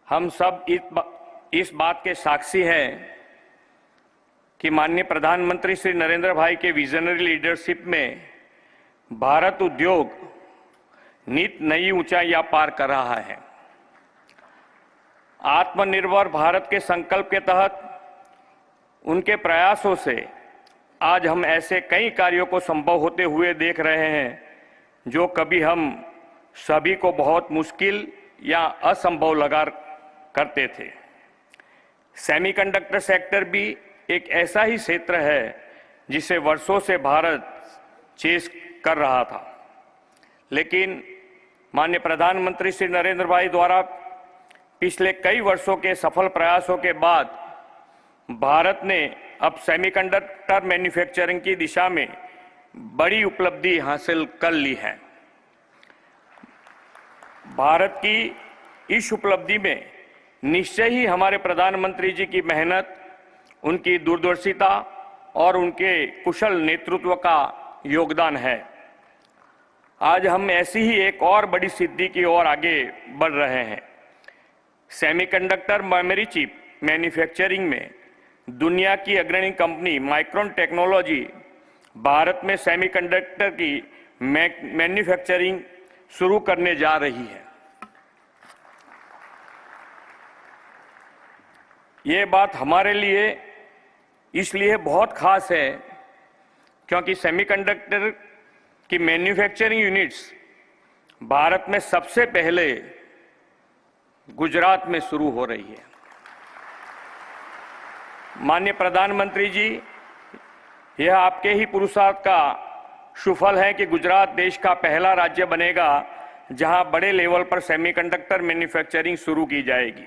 हम सब इस बात के साक्षी हैं कि माननीय प्रधानमंत्री श्री नरेंद्र भाई के विजनरी लीडरशिप में भारत उद्योग नित नई ऊंचाइयां पार कर रहा है। आत्मनिर्भर भारत के संकल्प के तहत उनके प्रयासों से आज हम ऐसे कई कार्यों को संभव होते हुए देख रहे हैं जो कभी हम सभी को बहुत मुश्किल या असंभव लगा करते थे। सेमीकंडक्टर सेक्टर भी एक ऐसा ही क्षेत्र है जिसे वर्षों से भारत चेस कर रहा था, लेकिन माननीय प्रधानमंत्री श्री नरेंद्र भाई द्वारा पिछले कई वर्षों के सफल प्रयासों के बाद भारत ने अब सेमीकंडक्टर मैन्युफैक्चरिंग की दिशा में बड़ी उपलब्धि हासिल कर ली है। भारत की इस उपलब्धि में निश्चय ही हमारे प्रधानमंत्री जी की मेहनत, उनकी दूरदर्शिता और उनके कुशल नेतृत्व का योगदान है। आज हम ऐसी ही एक और बड़ी सिद्धि की ओर आगे बढ़ रहे हैं। सेमीकंडक्टर मेमोरी चिप मैन्युफैक्चरिंग में दुनिया की अग्रणी कंपनी माइक्रोन टेक्नोलॉजी भारत में सेमीकंडक्टर की मैन्युफैक्चरिंग शुरू करने जा रही है। ये बात हमारे लिए इसलिए बहुत खास है क्योंकि सेमीकंडक्टर की मैन्युफैक्चरिंग यूनिट्स भारत में सबसे पहले गुजरात में शुरू हो रही है। माननीय प्रधानमंत्री जी, यह आपके ही पुरुषार्थ का सुफल है कि गुजरात देश का पहला राज्य बनेगा जहां बड़े लेवल पर सेमीकंडक्टर मैन्युफैक्चरिंग शुरू की जाएगी।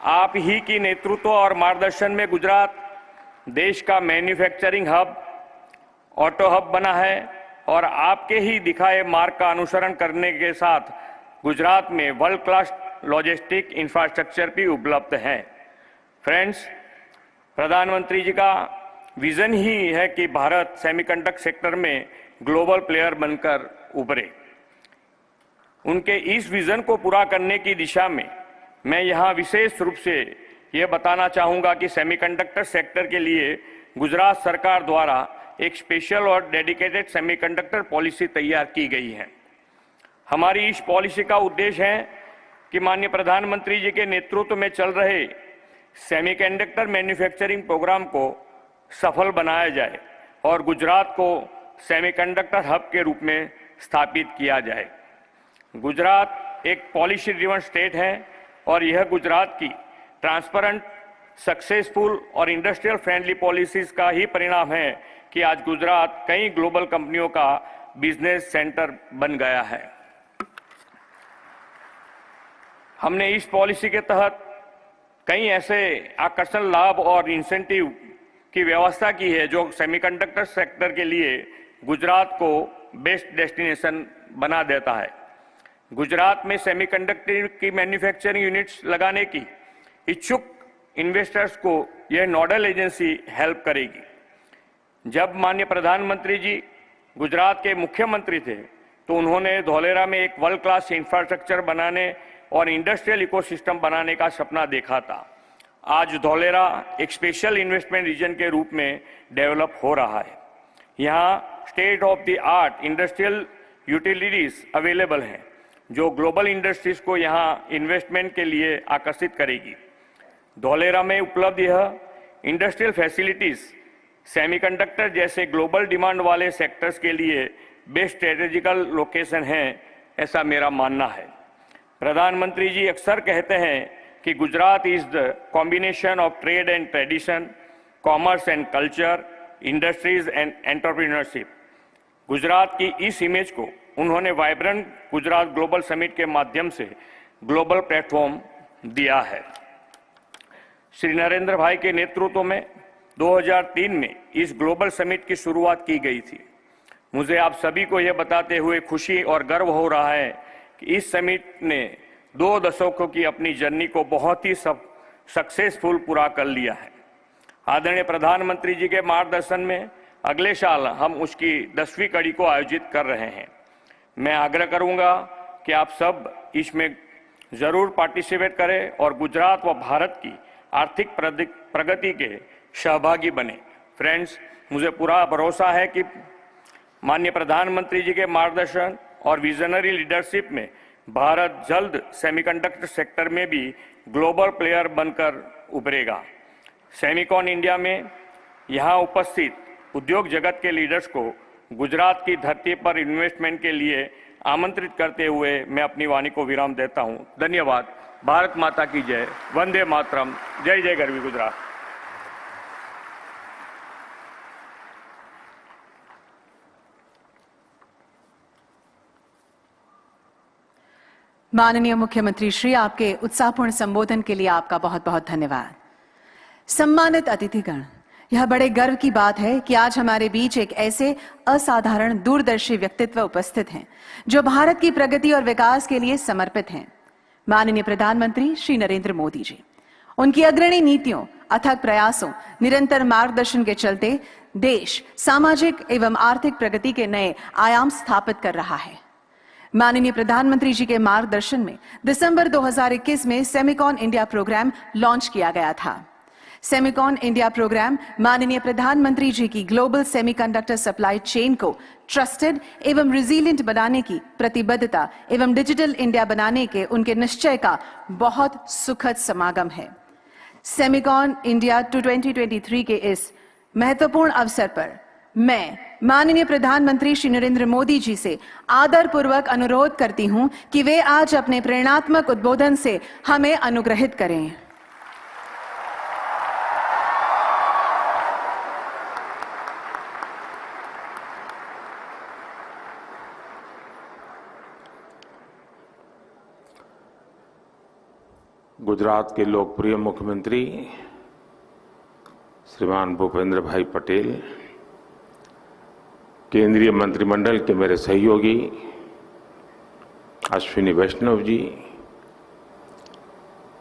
आप ही की नेतृत्व और मार्गदर्शन में गुजरात देश का मैन्युफैक्चरिंग हब, ऑटो हब बना है और आपके ही दिखाए मार्ग का अनुसरण करने के साथ गुजरात में वर्ल्ड क्लास लॉजिस्टिक इंफ्रास्ट्रक्चर भी उपलब्ध है। फ्रेंड्स, प्रधानमंत्री जी का विजन ही है कि भारत सेमीकंडक्टर सेक्टर में ग्लोबल प्लेयर बनकर उभरे। उनके इस विजन को पूरा करने की दिशा में मैं यहाँ विशेष रूप से ये बताना चाहूँगा कि सेमीकंडक्टर सेक्टर के लिए गुजरात सरकार द्वारा एक स्पेशल और डेडिकेटेड सेमीकंडक्टर पॉलिसी तैयार की गई है। हमारी इस पॉलिसी का उद्देश्य है कि माननीय प्रधानमंत्री जी के नेतृत्व में चल रहे सेमीकंडक्टर मैन्युफैक्चरिंग प्रोग्राम को सफल बनाया जाए और गुजरात को सेमीकंडक्टर हब के रूप में स्थापित किया जाए। गुजरात एक पॉलिसी ड्रिवन स्टेट है और यह गुजरात की ट्रांसपेरेंट, सक्सेसफुल और इंडस्ट्रियल फ्रेंडली पॉलिसीज का ही परिणाम है कि आज गुजरात कई ग्लोबल कंपनियों का बिजनेस सेंटर बन गया है। हमने इस पॉलिसी के तहत कई ऐसे आकर्षण लाभ और इंसेंटिव की व्यवस्था की है जो सेमीकंडक्टर सेक्टर के लिए गुजरात को बेस्ट डेस्टिनेशन बना देता है। गुजरात में सेमीकंडक्टर की मैन्युफैक्चरिंग यूनिट्स लगाने की इच्छुक इन्वेस्टर्स को यह नोडल एजेंसी हेल्प करेगी। जब माननीय प्रधानमंत्री जी गुजरात के मुख्यमंत्री थे तो उन्होंने धौलेरा में एक वर्ल्ड क्लास इंफ्रास्ट्रक्चर बनाने और इंडस्ट्रियल इकोसिस्टम बनाने का सपना देखा था। आज धौलेरा एक स्पेशल इन्वेस्टमेंट रीजन के रूप में डेवलप हो रहा है। यहाँ state of the art industrial utilities available हैं जो ग्लोबल इंडस्ट्रीज को यहाँ इन्वेस्टमेंट के लिए आकर्षित करेगी। धौलेरा में उपलब्ध यह इंडस्ट्रियल फैसिलिटीज सेमीकंडक्टर जैसे ग्लोबल डिमांड वाले सेक्टर्स के लिए बेस्ट स्ट्रेटेजिकल लोकेशन है, ऐसा मेरा मानना है। प्रधानमंत्री जी अक्सर कहते हैं कि Gujarat is the combination of trade and tradition, commerce and culture, industries and entrepreneurship. Gujarat की इस इमेज को उन्होंने वाइब्रेंट गुजरात ग्लोबल समिट के माध्यम से ग्लोबल प्लेटफॉर्म दिया है। श्री नरेंद्र भाई के नेतृत्व में 2003 में इस ग्लोबल समिट की शुरुआत की गई थी। मुझे आप सभी को यह बताते हुए खुशी और गर्व हो रहा है कि इस समिट ने 2 दशकों की अपनी जर्नी को बहुत ही सक्सेसफुल पूरा कर लिया है। आदरणीय प्रधानमंत्री जी के मार्गदर्शन में अगले साल हम उसकी 10वीं कड़ी को आयोजित कर रहे हैं। मैं आग्रह करूंगा कि आप सब इसमें जरूर पार्टिसिपेट करें और गुजरात व भारत की आर्थिक प्रगति के सहभागी बने। फ्रेंड्स, मुझे पूरा भरोसा है कि माननीय प्रधानमंत्री जी के मार्गदर्शन और विजनरी लीडरशिप में भारत जल्द सेमीकंडक्टर सेक्टर में भी ग्लोबल प्लेयर बनकर उभरेगा। सेमिकॉन इंडिया में यहाँ उपस्थित उद्योग जगत के लीडर्स को गुजरात की धरती पर इन्वेस्टमेंट के लिए आमंत्रित करते हुए मैं अपनी वाणी को विराम देता हूँ। धन्यवाद। भारत माता की जय। वंदे मातरम। जय जय गरवी गुजरात। माननीय मुख्यमंत्री श्री, आपके उत्साहपूर्ण संबोधन के लिए आपका बहुत बहुत धन्यवाद। सम्मानित अतिथिगण, यह बड़े गर्व की बात है कि आज हमारे बीच एक ऐसे असाधारण दूरदर्शी व्यक्तित्व उपस्थित हैं जो भारत की प्रगति और विकास के लिए समर्पित हैं। माननीय प्रधानमंत्री श्री नरेंद्र मोदी जी, उनकी अग्रणी नीतियों, अथक प्रयासों, निरंतर मार्गदर्शन के चलते देश सामाजिक एवं आर्थिक प्रगति के नए आयाम स्थापित कर रहा है। माननीय प्रधानमंत्री जी के मार्गदर्शन में दिसंबर 2021 में सेमिकॉन इंडिया प्रोग्राम लॉन्च किया गया था। सेमिकॉन इंडिया प्रोग्राम माननीय प्रधानमंत्री जी की ग्लोबल सेमीकंडक्टर सप्लाई चेन को ट्रस्टेड एवं रिजिलिएंट बनाने की प्रतिबद्धता एवं डिजिटल इंडिया बनाने के उनके निश्चय का बहुत सुखद समागम है। सेमिकॉन इंडिया 2023 के इस महत्वपूर्ण अवसर पर मैं माननीय प्रधानमंत्री श्री नरेंद्र मोदी जी से आदरपूर्वक अनुरोध करती हूं कि वे आज अपने प्रेरणात्मक उद्बोधन से हमें अनुग्रहित करें। गुजरात के लोकप्रिय मुख्यमंत्री श्रीमान भूपेंद्र भाई पटेल, केंद्रीय मंत्रिमंडल के मेरे सहयोगी अश्विनी वैष्णव जी,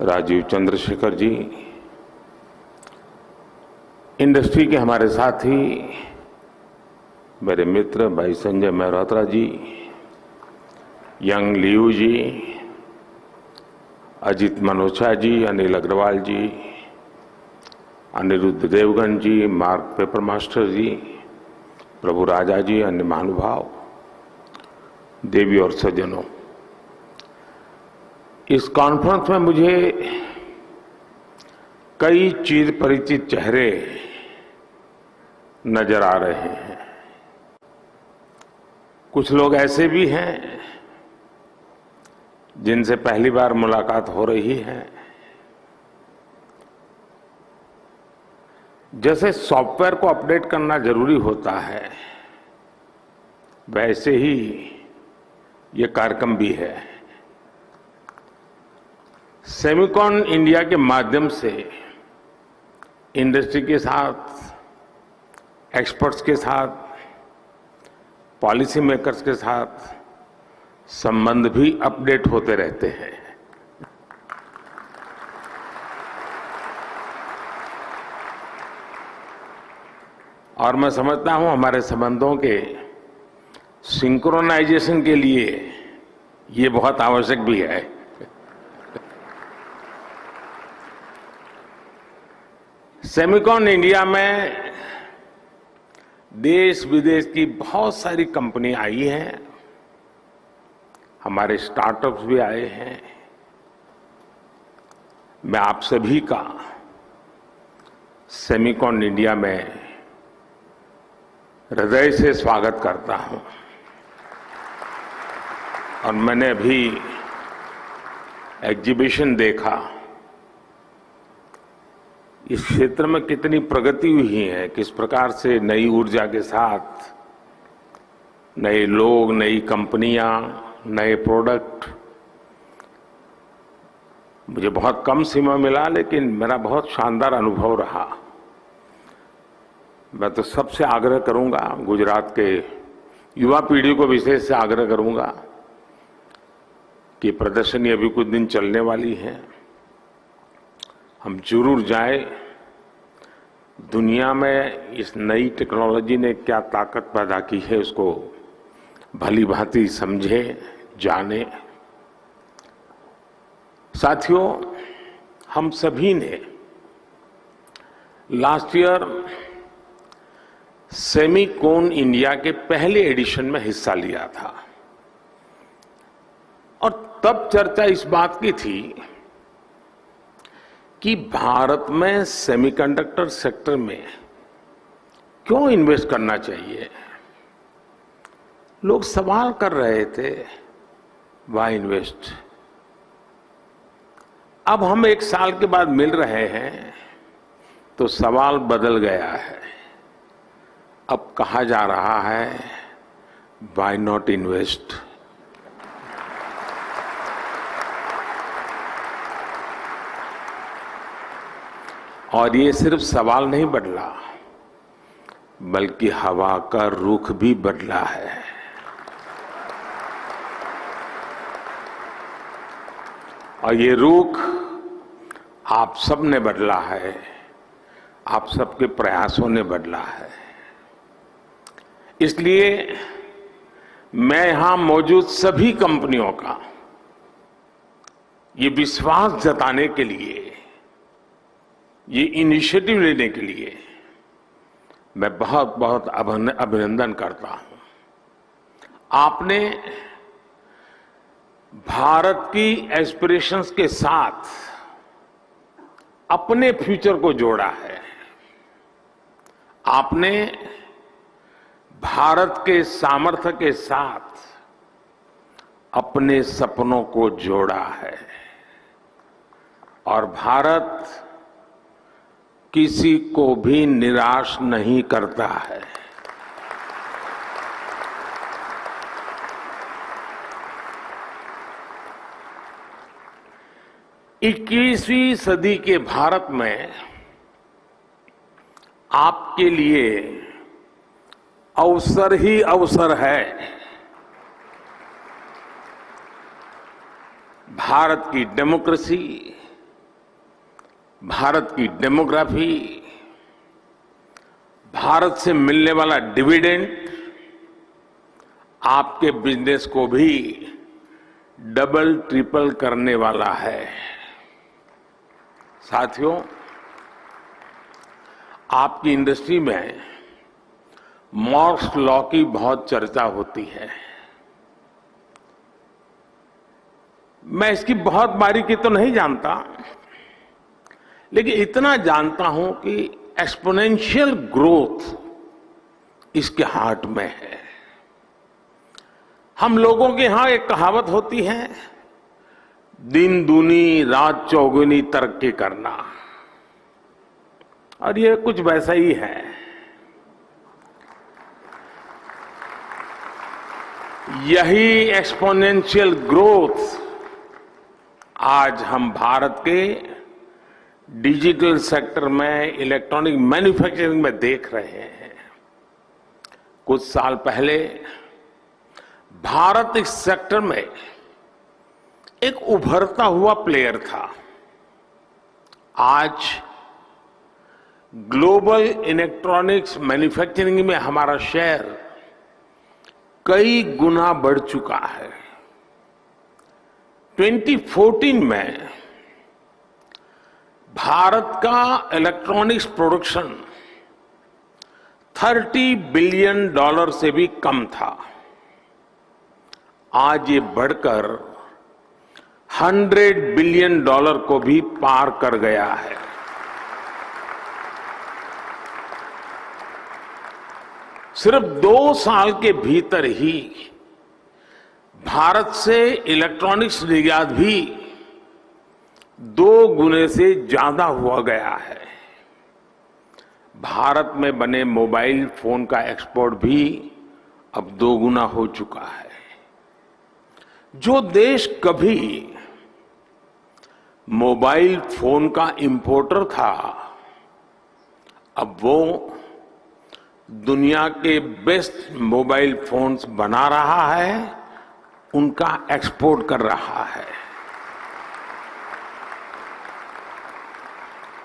राजीव चंद्रशेखर जी, इंडस्ट्री के हमारे साथी मेरे मित्र भाई संजय मेहरोत्रा जी, यंग लियू जी, अजित मनोचा जी, अनिल अग्रवाल जी, अनिरुद्ध देवगन जी, मार्क पेपर मास्टर जी, प्रभु राजा जी, अन्य महानुभाव, देवी और सज्जनों, इस कॉन्फ्रेंस में मुझे कई चिर परिचित चेहरे नजर आ रहे हैं। कुछ लोग ऐसे भी हैं जिनसे पहली बार मुलाकात हो रही है। जैसे सॉफ्टवेयर को अपडेट करना जरूरी होता है, वैसे ही ये कार्यक्रम भी है। सेमिकॉन इंडिया के माध्यम से इंडस्ट्री के साथ, एक्सपर्ट्स के साथ, पॉलिसी मेकर्स के साथ संबंध भी अपडेट होते रहते हैं। और मैं समझता हूं हमारे संबंधों के सिंक्रोनाइजेशन के लिए ये बहुत आवश्यक भी है। सेमिकॉन इंडिया में देश विदेश की बहुत सारी कंपनी आई हैं, हमारे स्टार्टअप्स भी आए हैं। मैं आप सभी का सेमिकॉन इंडिया में हृदय से स्वागत करता हूं। और मैंने अभी एग्जीबिशन देखा, इस क्षेत्र में कितनी प्रगति हुई है, किस प्रकार से नई ऊर्जा के साथ नए लोग, नई कंपनियां, नए प्रोडक्ट। मुझे बहुत कम समय मिला, लेकिन मेरा बहुत शानदार अनुभव रहा। मैं तो सबसे आग्रह करूंगा, गुजरात के युवा पीढ़ी को विशेष से आग्रह करूंगा कि प्रदर्शनी अभी कुछ दिन चलने वाली है, हम जरूर जाएं। दुनिया में इस नई टेक्नोलॉजी ने क्या ताकत पैदा की है, उसको भली भांति समझें, जानें। साथियों, हम सभी ने लास्ट ईयर सेमीकोन इंडिया के पहले एडिशन में हिस्सा लिया था और तब चर्चा इस बात की थी कि भारत में सेमीकंडक्टर सेक्टर में क्यों इन्वेस्ट करना चाहिए। लोग सवाल कर रहे थे, व्हाई इन्वेस्ट। अब हम 1 साल के बाद मिल रहे हैं तो सवाल बदल गया है। अब कहा जा रहा है, व्हाई नॉट इन्वेस्ट। और ये सिर्फ सवाल नहीं बदला, बल्कि हवा का रुख भी बदला है। और ये रुख आप सब ने बदला है, आप सबके प्रयासों ने बदला है। इसलिए मैं यहां मौजूद सभी कंपनियों का ये विश्वास जताने के लिए, ये इनिशिएटिव लेने के लिए मैं बहुत बहुत अभिनंदन करता हूं। आपने भारत की एस्पिरेशंस के साथ अपने फ्यूचर को जोड़ा है। आपने भारत के सामर्थ्य के साथ अपने सपनों को जोड़ा है। और भारत किसी को भी निराश नहीं करता है। इक्कीसवीं सदी के भारत में आपके लिए अवसर ही अवसर है। भारत की डेमोक्रेसी, भारत की डेमोग्राफी, भारत से मिलने वाला डिविडेंड आपके बिजनेस को भी डबल ट्रिपल करने वाला है। साथियों, आपकी इंडस्ट्री में मॉर्स लॉ की बहुत चर्चा होती है। मैं इसकी बहुत बारीकी तो नहीं जानता, लेकिन इतना जानता हूं कि एक्सपोनेंशियल ग्रोथ इसके हार्ट में है। हम लोगों के यहां एक कहावत होती है, दिन दूनी रात चौगुनी तरक्की करना, और ये कुछ वैसा ही है। यही एक्सपोनेंशियल ग्रोथ आज हम भारत के डिजिटल सेक्टर में, इलेक्ट्रॉनिक मैन्युफैक्चरिंग में देख रहे हैं। कुछ साल पहले भारत इस सेक्टर में एक उभरता हुआ प्लेयर था। आज ग्लोबल इलेक्ट्रॉनिक्स मैन्युफैक्चरिंग में हमारा शेयर कई गुना बढ़ चुका है। 2014 में भारत का इलेक्ट्रॉनिक्स प्रोडक्शन $30 बिलियन से भी कम था। आज ये बढ़कर $100 बिलियन को भी पार कर गया है। सिर्फ 2 साल के भीतर ही भारत से इलेक्ट्रॉनिक्स निर्यात भी 2 गुने से ज्यादा हुआ गया है। भारत में बने मोबाइल फोन का एक्सपोर्ट भी अब 2 गुना हो चुका है। जो देश कभी मोबाइल फोन का इंपोर्टर था, अब वो दुनिया के बेस्ट मोबाइल फोन्स बना रहा है, उनका एक्सपोर्ट कर रहा है।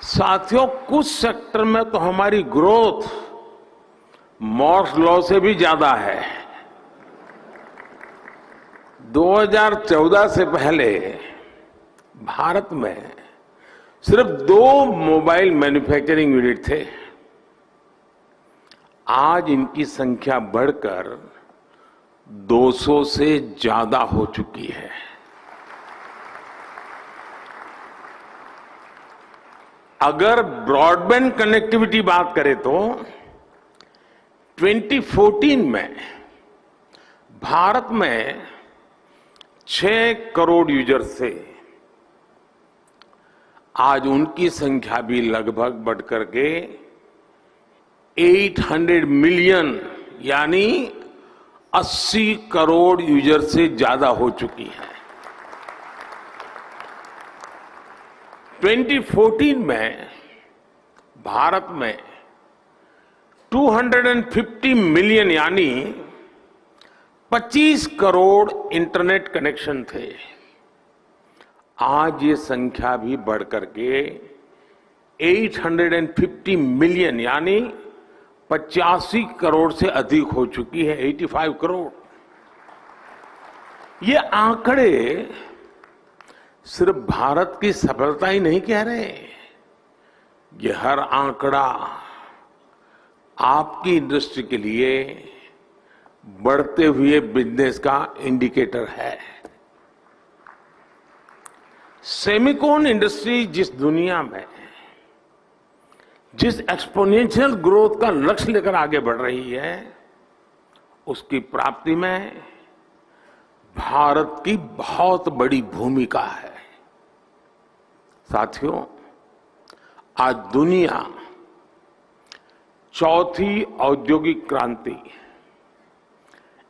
साथियों, कुछ सेक्टर में तो हमारी ग्रोथ मॉर्स लॉ से भी ज्यादा है। 2014 से पहले भारत में सिर्फ 2 मोबाइल मैन्युफैक्चरिंग यूनिट थे। आज इनकी संख्या बढ़कर 200 से ज्यादा हो चुकी है। अगर ब्रॉडबैंड कनेक्टिविटी बात करें तो 2014 में भारत में 6 करोड़ यूजर्स थे। आज उनकी संख्या भी लगभग बढ़कर के 800 मिलियन यानी 80 करोड़ यूजर से ज्यादा हो चुकी है। 2014 में भारत में 250 मिलियन यानी 25 करोड़ इंटरनेट कनेक्शन थे। आज ये संख्या भी बढ़कर के 850 मिलियन यानी 85 करोड़ से अधिक हो चुकी है, 85 करोड़। ये आंकड़े सिर्फ भारत की सफलता ही नहीं कह रहे, ये हर आंकड़ा आपकी इंडस्ट्री के लिए बढ़ते हुए बिजनेस का इंडिकेटर है। सेमिकॉन इंडस्ट्री जिस दुनिया में जिस एक्सपोनेंशियल ग्रोथ का लक्ष्य लेकर आगे बढ़ रही है, उसकी प्राप्ति में भारत की बहुत बड़ी भूमिका है। साथियों, आज दुनिया चौथी औद्योगिक क्रांति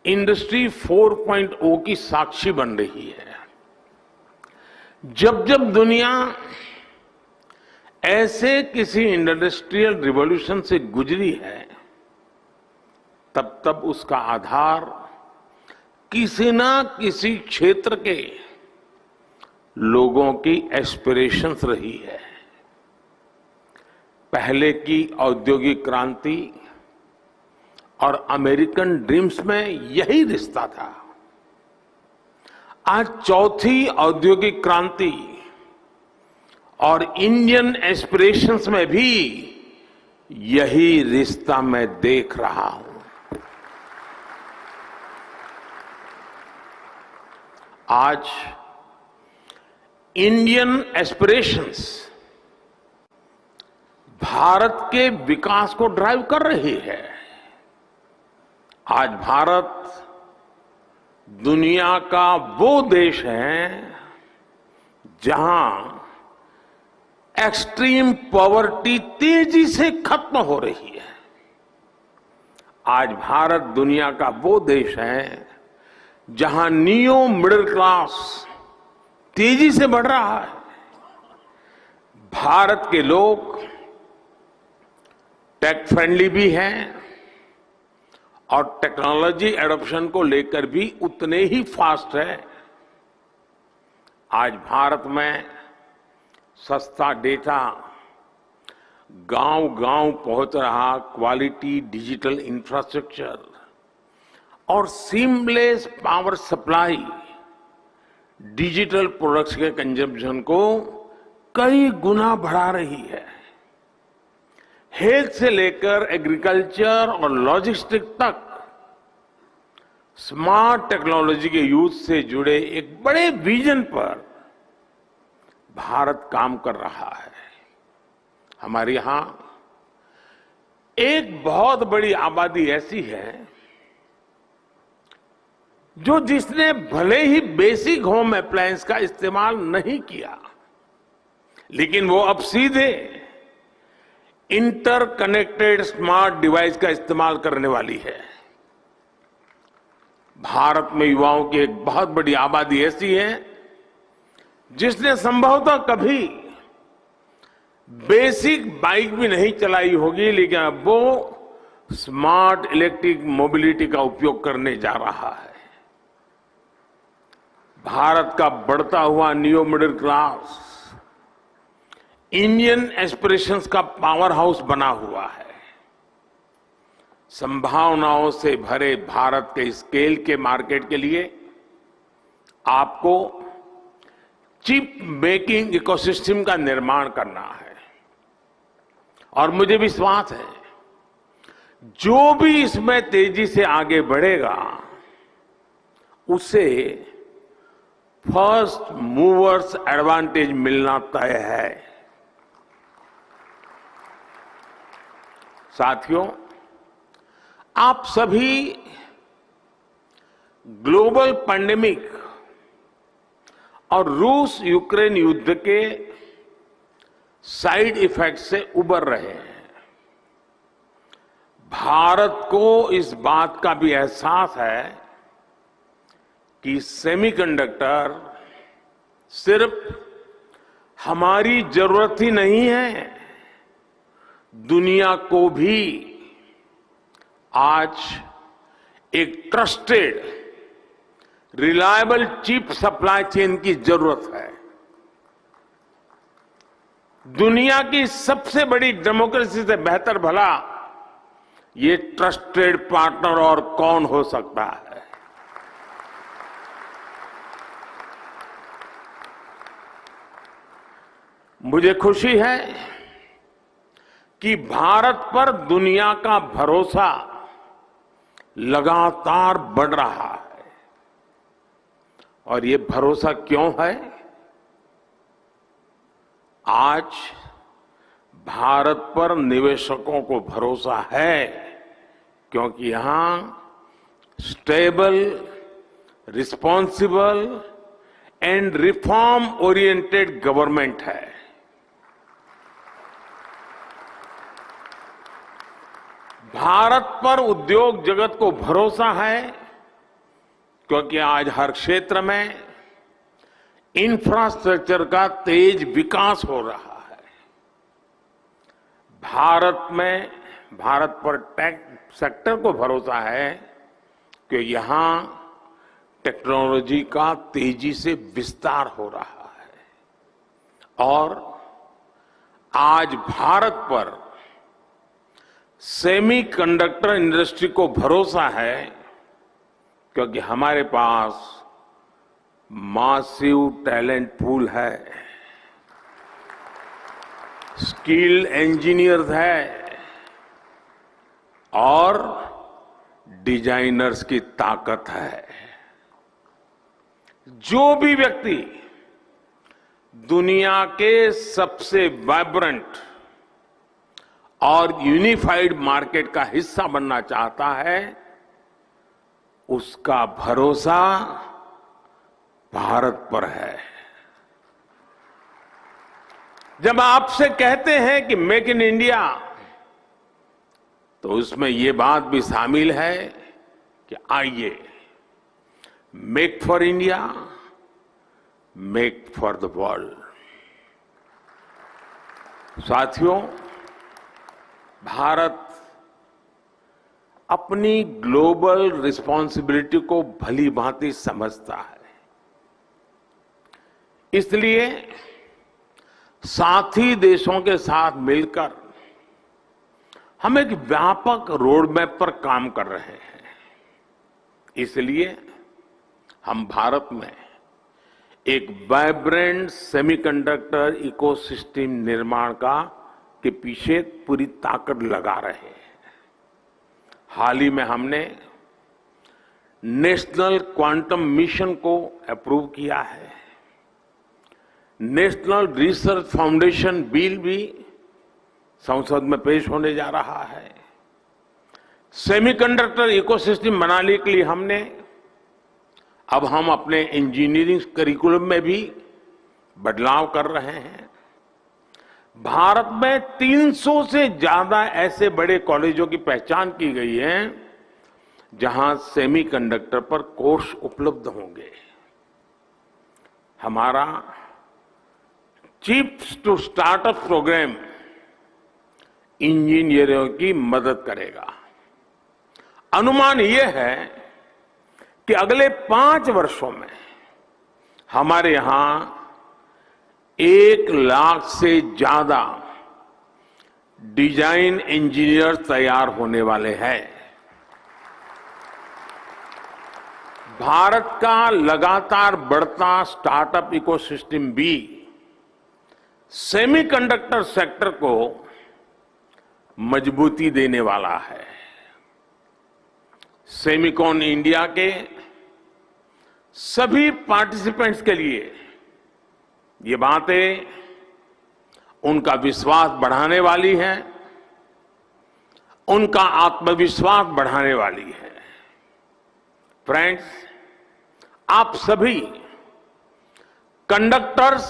इंडस्ट्री 4.0 की साक्षी बन रही है। जब जब दुनिया ऐसे किसी इंडस्ट्रियल रिवॉल्यूशन से गुजरी है, तब तब उसका आधार किसी ना किसी क्षेत्र के लोगों की एस्पिरेशंस रही है। पहले की औद्योगिक क्रांति और अमेरिकन ड्रीम्स में यही रिश्ता था। आज चौथी औद्योगिक क्रांति और इंडियन एस्पिरेशंस में भी यही रिश्ता मैं देख रहा हूं। आज इंडियन एस्पिरेशंस भारत के विकास को ड्राइव कर रही है। आज भारत दुनिया का वो देश है जहां एक्सट्रीम पॉवर्टी तेजी से खत्म हो रही है। आज भारत दुनिया का वो देश है जहां नियो मिडिल क्लास तेजी से बढ़ रहा है। भारत के लोग टेक फ्रेंडली भी हैं और टेक्नोलॉजी एडॉप्शन को लेकर भी उतने ही फास्ट है। आज भारत में सस्ता डेटा गांव-गांव पहुंच रहा, क्वालिटी डिजिटल इंफ्रास्ट्रक्चर और seamless power supply digital products के कंजम्पशन को कई गुना बढ़ा रही है। हेल्थ से लेकर एग्रीकल्चर और लॉजिस्टिक तक स्मार्ट टेक्नोलॉजी के यूज से जुड़े एक बड़े विजन पर भारत काम कर रहा है। हमारे यहां एक बहुत बड़ी आबादी ऐसी है जिसने भले ही बेसिक होम अप्लायंस का इस्तेमाल नहीं किया, लेकिन वो अब सीधे इंटरकनेक्टेड स्मार्ट डिवाइस का इस्तेमाल करने वाली है। भारत में युवाओं की एक बहुत बड़ी आबादी ऐसी है जिसने संभवतः कभी बेसिक बाइक भी नहीं चलाई होगी, लेकिन अब वो स्मार्ट इलेक्ट्रिक मोबिलिटी का उपयोग करने जा रहा है। भारत का बढ़ता हुआ neo middle class Indian aspirations का पावर हाउस बना हुआ है। संभावनाओं से भरे भारत के स्केल के मार्केट के लिए आपको चिप मेकिंग इकोसिस्टम का निर्माण करना है। और मुझे विश्वास है जो भी इसमें तेजी से आगे बढ़ेगा उसे फर्स्ट मूवर्स एडवांटेज मिलना तय है। साथियों, आप सभी ग्लोबल पैंडेमिक और रूस यूक्रेन युद्ध के साइड इफेक्ट से उबर रहे हैं। भारत को इस बात का भी एहसास है कि सेमीकंडक्टर सिर्फ हमारी जरूरत ही नहीं है, दुनिया को भी आज एक trusted reliable chip supply chain की जरूरत है। दुनिया की सबसे बड़ी डेमोक्रेसी से बेहतर भला ये ट्रस्टेड पार्टनर और कौन हो सकता है। मुझे खुशी है कि भारत पर दुनिया का भरोसा लगातार बढ़ रहा है। और ये भरोसा क्यों है? आज भारत पर निवेशकों को भरोसा है क्योंकि यहां stable, responsible and reform oriented government है। भारत पर उद्योग जगत को भरोसा है क्योंकि आज हर क्षेत्र में इंफ्रास्ट्रक्चर का तेज विकास हो रहा है। भारत पर टेक सेक्टर को भरोसा है कि यहां टेक्नोलॉजी का तेजी से विस्तार हो रहा है। और आज भारत पर सेमीकंडक्टर इंडस्ट्री को भरोसा है क्योंकि हमारे पास मासिव टैलेंट पूल है, स्किल्ड इंजीनियर्स है और डिजाइनर्स की ताकत है। जो भी व्यक्ति दुनिया के सबसे वाइब्रेंट और यूनिफाइड मार्केट का हिस्सा बनना चाहता है उसका भरोसा भारत पर है। जब आपसे कहते हैं कि मेक इन इंडिया तो उसमें ये बात भी शामिल है कि आइए make for India, make for the world. साथियों, भारत अपनी ग्लोबल रिस्पॉन्सिबिलिटी को भली भांति समझता है। इसलिए साथी देशों के साथ मिलकर हम एक व्यापक रोड मैप पर काम कर रहे हैं। इसलिए हम भारत में एक वाइब्रेंट सेमीकंडक्टर इकोसिस्टम निर्माण के पीछे पूरी ताकत लगा रहे हैं। हाल ही में हमने नेशनल क्वांटम मिशन को अप्रूव किया है। नेशनल रिसर्च फाउंडेशन बिल भी संसद में पेश होने जा रहा है। सेमीकंडक्टर इकोसिस्टम बनाने के लिए हम अपने इंजीनियरिंग करिकुलम में भी बदलाव कर रहे हैं। भारत में 300 से ज्यादा ऐसे बड़े कॉलेजों की पहचान की गई है जहां सेमीकंडक्टर पर कोर्स उपलब्ध होंगे। हमारा चिप्स टू स्टार्टअप प्रोग्राम इंजीनियरों की मदद करेगा। अनुमान यह है कि अगले 5 वर्षों में हमारे यहां 1 लाख से ज्यादा डिजाइन इंजीनियर तैयार होने वाले हैं। भारत का लगातार बढ़ता स्टार्टअप इकोसिस्टम भी सेमीकंडक्टर सेक्टर को मजबूती देने वाला है। सेमिकॉन इंडिया के सभी पार्टिसिपेंट्स के लिए ये बातें उनका विश्वास बढ़ाने वाली हैं, उनका आत्मविश्वास बढ़ाने वाली है। फ्रेंड्स, आप सभी कंडक्टर्स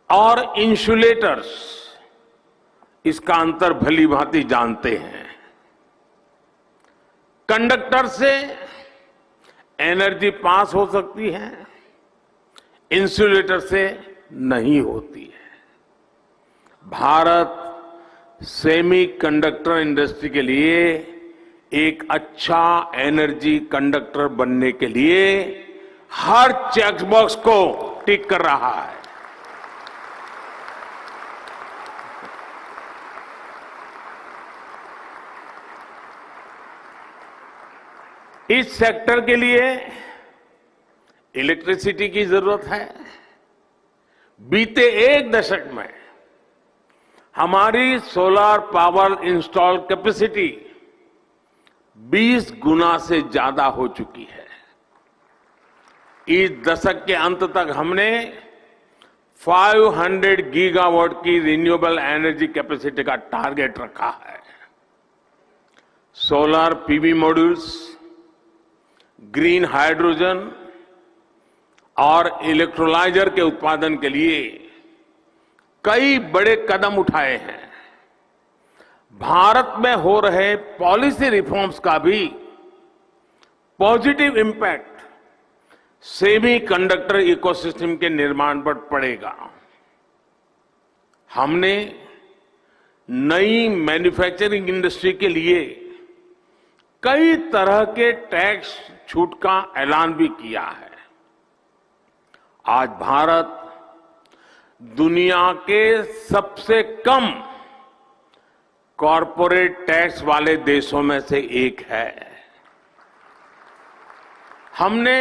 और इंसुलेटर्स इसका अंतर भली भांति जानते हैं। कंडक्टर से एनर्जी पास हो सकती है, इंसुलेटर से नहीं होती है। भारत सेमीकंडक्टर इंडस्ट्री के लिए एक अच्छा एनर्जी कंडक्टर बनने के लिए हर चेकबॉक्स को टिक कर रहा है। इस सेक्टर के लिए इलेक्ट्रिसिटी की जरूरत है। बीते एक दशक में हमारी सोलर पावर इंस्टॉल कैपेसिटी 20 गुना से ज्यादा हो चुकी है। इस दशक के अंत तक हमने 500 गीगावाट की रिन्यूएबल एनर्जी कैपेसिटी का टारगेट रखा है। Solar PV modules, green hydrogen और इलेक्ट्रोलाइजर के उत्पादन के लिए कई बड़े कदम उठाए हैं। भारत में हो रहे पॉलिसी रिफॉर्म्स का भी पॉजिटिव इम्पैक्ट सेमीकंडक्टर इकोसिस्टम के निर्माण पर पड़ेगा। हमने नई मैन्युफैक्चरिंग इंडस्ट्री के लिए कई तरह के टैक्स छूट का ऐलान भी किया है। आज भारत दुनिया के सबसे कम कॉरपोरेट टैक्स वाले देशों में से एक है। हमने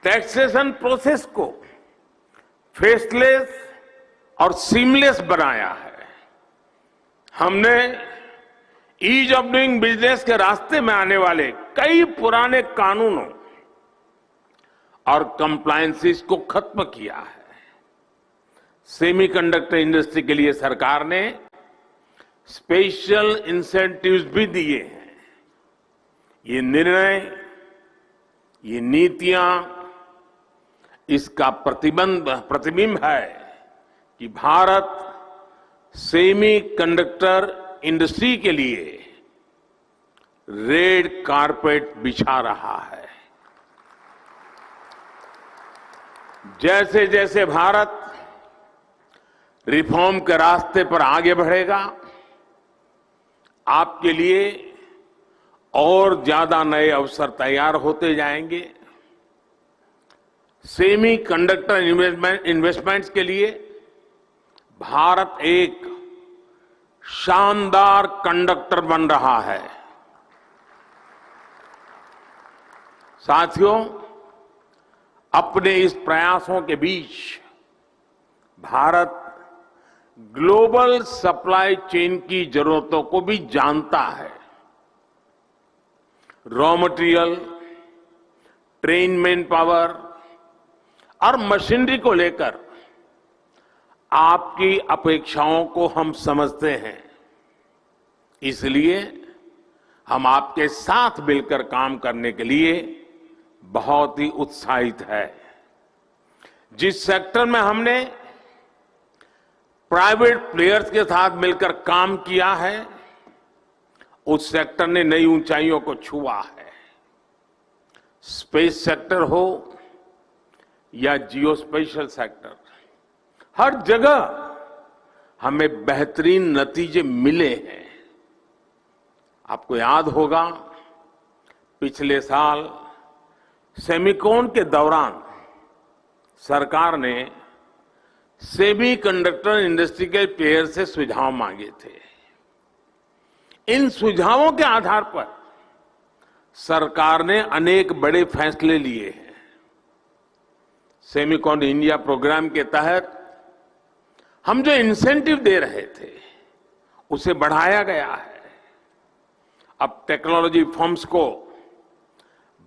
टैक्सेशन प्रोसेस को फेसलेस और सीमलेस बनाया है। हमने ईज ऑफ डूइंग बिजनेस के रास्ते में आने वाले कई पुराने कानूनों और कंप्लायंसेस को खत्म किया है। सेमीकंडक्टर इंडस्ट्री के लिए सरकार ने स्पेशल इंसेंटिव्स भी दिए हैं। ये निर्णय, ये नीतियां इसका प्रतिबिंब है कि भारत सेमीकंडक्टर इंडस्ट्री के लिए रेड कारपेट बिछा रहा है। जैसे जैसे भारत रिफॉर्म के रास्ते पर आगे बढ़ेगा, आपके लिए और ज्यादा नए अवसर तैयार होते जाएंगे। सेमीकंडक्टर इन्वेस्टमेंट्स के लिए भारत एक शानदार कंडक्टर बन रहा है। साथियों, अपने इस प्रयासों के बीच भारत ग्लोबल सप्लाई चेन की जरूरतों को भी जानता है। Raw material, train man power और मशीनरी को लेकर आपकी अपेक्षाओं को हम समझते हैं। इसलिए हम आपके साथ मिलकर काम करने के लिए बहुत ही उत्साहित है। जिस सेक्टर में हमने प्राइवेट प्लेयर्स के साथ मिलकर काम किया है, उस सेक्टर ने नई ऊंचाइयों को छुआ है। स्पेस सेक्टर हो या जियोस्पेशियल सेक्टर, हर जगह हमें बेहतरीन नतीजे मिले हैं। आपको याद होगा, पिछले साल सेमिकॉन के दौरान सरकार ने सेमीकंडक्टर इंडस्ट्री के प्लेयर से सुझाव मांगे थे। इन सुझावों के आधार पर सरकार ने अनेक बड़े फैसले लिए हैं। सेमिकॉन इंडिया प्रोग्राम के तहत हम जो इंसेंटिव दे रहे थे उसे बढ़ाया गया है। अब टेक्नोलॉजी फर्म्स को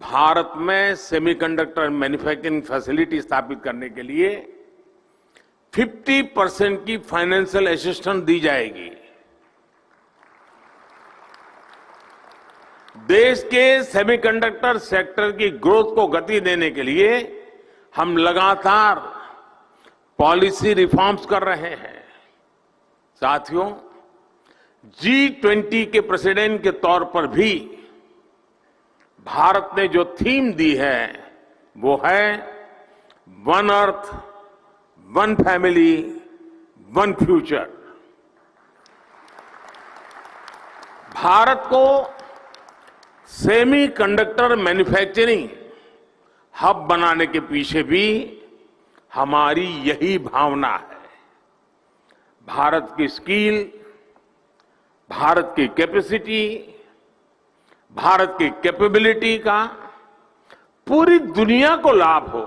भारत में सेमीकंडक्टर मैन्युफैक्चरिंग फैसिलिटी स्थापित करने के लिए 50% की फाइनेंशियल असिस्टेंस दी जाएगी। देश के सेमीकंडक्टर सेक्टर की ग्रोथ को गति देने के लिए हम लगातार पॉलिसी रिफॉर्म्स कर रहे हैं। साथियों, G20 के प्रेसिडेंट के तौर पर भी भारत ने जो थीम दी है वो है one earth, one family, one future. Bharat को सेमीकंडक्टर मैन्युफैक्चरिंग हब बनाने के पीछे भी हमारी यही भावना है। भारत की स्किल, भारत की कैपेसिटी, भारत की कैपेबिलिटी का पूरी दुनिया को लाभ हो,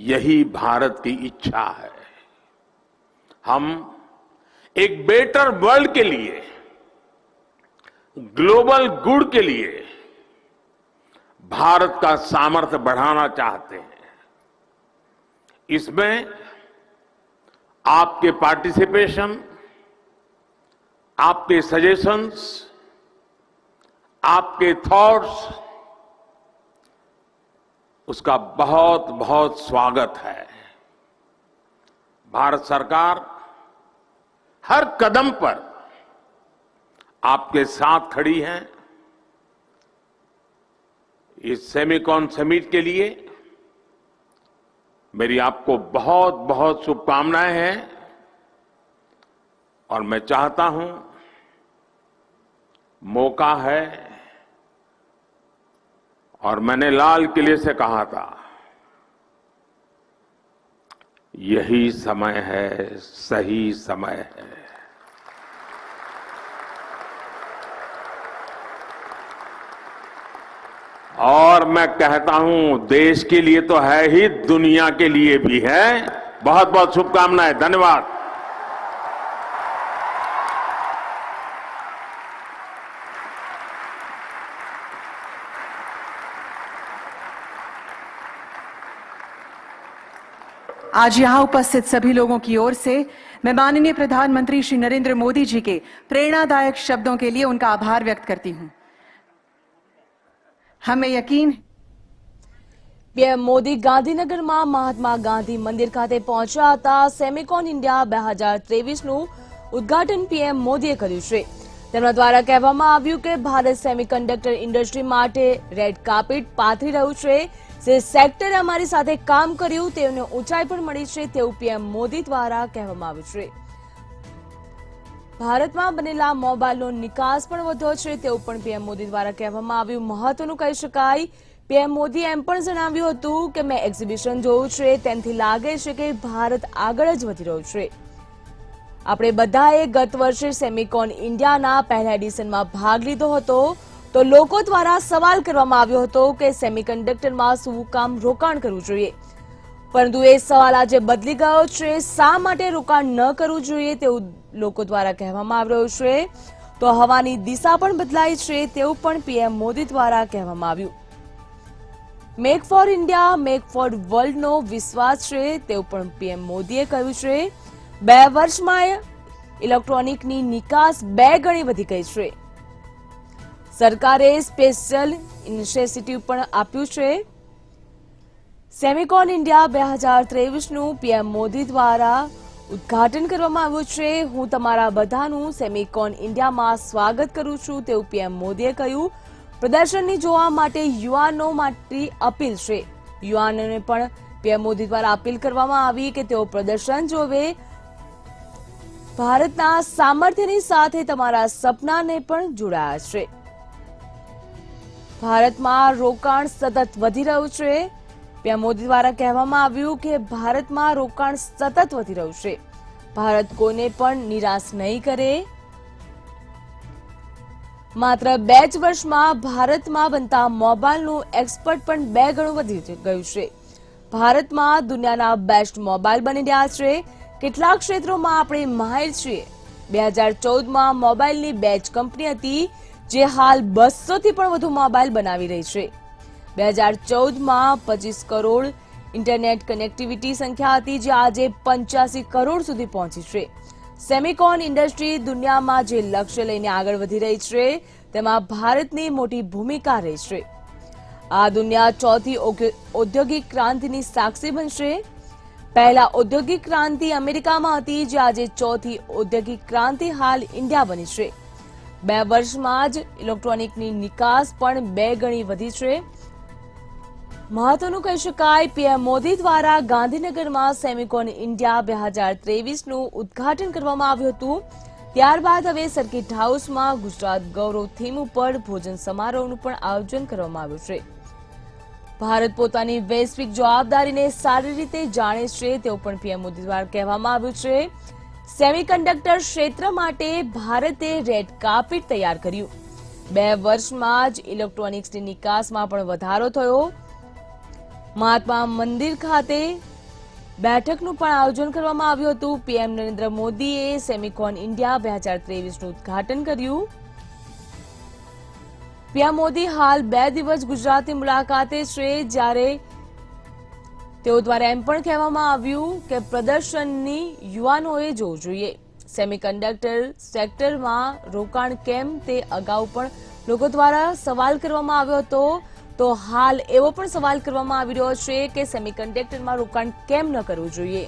यही भारत की इच्छा है। हम एक बेटर वर्ल्ड के लिए, ग्लोबल गुड के लिए भारत का सामर्थ्य बढ़ाना चाहते हैं। इसमें आपके पार्टिसिपेशन, आपके सजेशंस, आपके थॉट्स, उसका बहुत बहुत स्वागत है। भारत सरकार हर कदम पर आपके साथ खड़ी है। इस सेमिकॉन समिट के लिए मेरी आपको बहुत बहुत शुभकामनाएं हैं और मैं चाहता हूं, मौका है, और मैंने लाल किले से कहा था, यही समय है, सही समय है। और मैं कहता हूं, देश के लिए तो है ही, दुनिया के लिए भी है। बहुत बहुत शुभकामनाएं। धन्यवाद। आज यहां उपस्थित सभी लोगों की ओर से मैं माननीय प्रधानमंत्री श्री नरेंद्र मोदी जी के प्रेरणादायक शब्दों के लिए उनका आभार व्यक्त करती हूं। हमें यकीन पीएम मोदी ગાંધીનગરમાં મહાત્મા ગાંધી મંદિર ખાતે પહોંચ્યા હતા। સેમિકોન ઇન્ડિયા 2023નું ઉદ્ઘાટન પીએમ મોદીએ કર્યું છે। તેમના દ્વારા કહેવામાં આવ્યું કે ભારત સેમિકન્ડક્ટર ઇન્ડસ્ટ્રી માટે રેડ કાર્પેટ પાથરી રહ્યું છે। જે સેક્ટરે અમારી સાથે કામ કર્યું તેઓને ઊંચાઈ પણ મળી છે તેવું પીએમ મોદી દ્વારા કહેવામાં આવ્યું છે। ભારતમાં બનેલા મોબાઈલનો નિકાસ પણ વધ્યો છે તેવું પણ પીએમ મોદી દ્વારા કહેવામાં આવ્યું। મહત્વનું કહી શકાય। પીએમ મોદીએ એમ પણ જણાવ્યું હતું કે મેં એક્ઝિબિશન જોયું છે તેનાથી લાગે છે કે ભારત આગળ જ વધી રહ્યું છે। આપણે બધાએ ગત વર્ષે સેમિકોન ઇન્ડિયાના પહેલા એડિશનમાં ભાગ લીધો હતો તો લોકો દ્વારા સવાલ કરવામાં આવ્યો હતો કે સેમિકન્ડક્ટરમાં શું કામ રોકાણ કરવું જોઈએ, પરંતુ એ સવાલ આજે બદલી ગયો છે। શા માટે રોકાણ ન કરવું જોઈએ તેવું લોકો દ્વારા કહેવામાં આવી રહ્યું છે। તો હવાની દિશા પણ બદલાઈ છે તેવું પણ પીએમ મોદી દ્વારા કહેવામાં આવ્યું। Make for India, make for વર્લ્ડનો વિશ્વાસ છે તેવું પણ પીએમ મોદીએ કહ્યું છે। 2 વર્ષમાં ઇલેક્ટ્રોનિકની નિકાસ 2 ગણી વધી ગઈ છે। સરકારે સ્પેશિયલ ઇનિશિયેટિવ પણ આપ્યું છે। સેમિકોન ઇન્ડિયા 2023નું પીએમ મોદી દ્વારા ઉદ્ઘાટન કરવામાં આવ્યું છે। હું તમારા બધાનું સેમિકોન ઇન્ડિયામાં સ્વાગત કરું છું તેવું પીએમ મોદીએ કહ્યું। પ્રદર્શનની જોવા માટે યુવાનો માટે અપીલ છે। યુવાનોને પણ પીએમ મોદી દ્વારા અપીલ કરવામાં આવી કે તેઓ પ્રદર્શન જોવે। ભારતના સામર્થ્યની સાથે તમારા સપનાને પણ જોડાયા છે। ભારતમાં રોકાણ સતત વધી રહ્યું છે। પીએમ મોદી દ્વારા કહેવામાં આવ્યું કે ભારતમાં રોકાણ સતત વધી રહ્યું છે। ભારત કોઈને પણ નિરાશ નહીં કરે। માત્ર 2 જ વર્ષમાં ભારતમાં બનતા મોબાઈલનું એક્સપોર્ટ પણ 2 ગણું વધી ગયું છે. ભારતમાં દુનિયાના બેસ્ટ મોબાઈલ બની રહ્યા છે. કેટલાક ક્ષેત્રોમાં આપણે માહિર છીએ. 2014માં મોબાઈલની 2 જ કંપની હતી જે હાલ 200 થી પણ વધુ મોબાઈલ બનાવી રહી છે. 2014માં 25 કરોડ ઇન્ટરનેટ કનેક્ટિવિટી સંખ્યા હતી જે આજે 85 કરોડ સુધી પહોંચી છે. સેમિકોન ઇન્ડસ્ટ્રી દુનિયામાં જે લક્ષ્ય લઈને આગળ વધી રહી છે તેમાં ભારતની મોટી ભૂમિકા રહી છે. આ દુનિયા ચોથી ઔદ્યોગિક ક્રાંતિની સાક્ષી બનશે. પહેલા ઔદ્યોગિક ક્રાંતિ અમેરિકામાં હતી જે આજે ચોથી ઔદ્યોગિક ક્રાંતિ હાલ ઇન્ડિયા બની છે. 2 વર્ષમાં જ ઇલેક્ટ્રોનિકની નિકાસ પણ 2 ગણી વધી છે. મહત્વનું કહી શકાય, પીએમ મોદી દ્વારા ગાંધીનગરમાં સેમિકોન ઇન્ડિયા 2023નું ઉદ્ઘાટન કરવામાં આવ્યું હતું. ત્યારબાદ હવે સર્કિટ હાઉસમાં ગુજરાત ગૌરવ થીમ ઉપર ભોજન સમારોહનું પણ આયોજન કરવામાં આવ્યું છે. ભારત પોતાની વૈશ્વિક જવાબદારીને સારી રીતે જાણે છે તેવું પણ પીએમ મોદી દ્વારા કહેવામાં આવ્યું છે. સેમિકન્ડક્ટર ક્ષેત્ર માટે ભારતે રેડ કાર્પેટ તૈયાર કર્યું. 2 વર્ષમાં જ ઇલેક્ટ્રોનિક્સની નિકાસમાં પણ વધારો થયો. મહાત્મા મંદિર ખાતે બેઠકનું પણ આયોજન કરવામાં આવ્યું હતું. પીએમ નરેન્દ્ર મોદીએ સેમિકોન ઇન્ડિયા 2023નું ઉદ્ઘાટન કર્યું. પીએમ મોદી હાલ 2 દિવસ ગુજરાતની મુલાકાતે છે, જ્યારે તેઓ દ્વારા એમ પણ કહેવામાં આવ્યું કે પ્રદર્શનની યુવાનોએ જોવું જોઈએ. સેમિકન્ડક્ટર સેક્ટરમાં રોકાણ કેમ તે અગાઉ પણ લોકો દ્વારા સવાલ કરવામાં આવ્યો હતો, તો હાલ એવો પણ સવાલ કરવામાં આવી રહ્યો છે કે સેમિકન્ડક્ટરમાં રોકાણ કેમ ન કરવું જોઈએ.